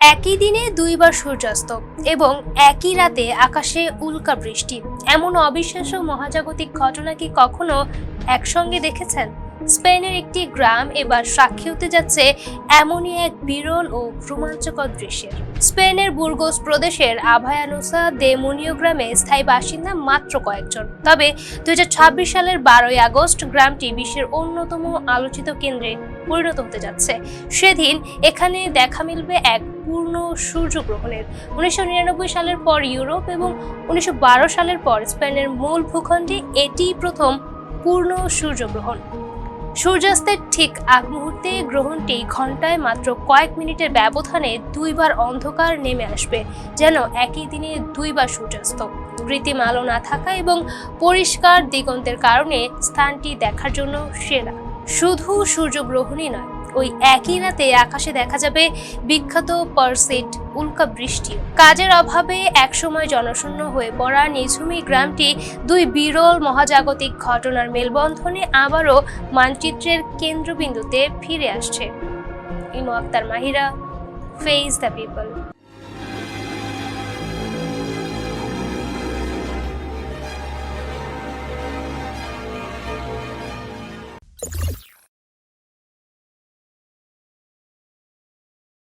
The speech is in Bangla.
একই দিনে দুইবার সূর্যাস্ত এবং একই রাতে আকাশে উল্কা বৃষ্টি, এমন অবিশ্বাস্য মহাজাগতিক ঘটনা কি কখনো একসঙ্গে দেখেছেন? স্পেনের একটি গ্রাম এবার সাক্ষী হতে যাচ্ছে এমনই এক বিরল ও রোমাঞ্চকর দৃশ্যের। স্পেনের বুর্গোস প্রদেশের আভায়ানোসা দে মুনিও গ্রামে স্থায়ী বাসিন্দা মাত্র কয়েকজন। তবে 2026 সালের 12ই আগস্ট গ্রামটি বিশ্বের অন্যতম আলোচিত কেন্দ্রে পরিণত হতে যাচ্ছে। সেদিন এখানে দেখা মিলবে এক পূর্ণ সূর্যগ্রহণের। 1999 সালের পর ইউরোপ এবং 1912 সালের পর স্পেনের মূল ভূখণ্ডে এটিই প্রথম পূর্ণ সূর্যগ্রহণ। সূর্যাস্তের ঠিক আগ মুহূর্তে গ্রহণটি ঘন্টায় মাত্র কয়েক মিনিটের ব্যবধানে দুইবার অন্ধকার নেমে আসবে, যেন একই দিনে দুইবার সূর্যাস্ত। কৃত্রিম আলো না থাকা এবং পরিষ্কার দিগন্তের কারণে স্থানটি দেখার জন্য সেরা। শুধু সূর্যগ্রহণই নয়, ওই একই রাতে আকাশে দেখা যাবে বিখ্যাত পারসেইড উল্কা বৃষ্টি। কাজের অভাবে একসময় জনশূন্য হয়ে পড়া নিঝুমি গ্রামটি দুই বিরল মহাজাগতিক ঘটনার মেলবন্ধনে আবারও মানচিত্রের কেন্দ্রবিন্দুতে ফিরে আসছে। Imo Akter Mahira, face the people.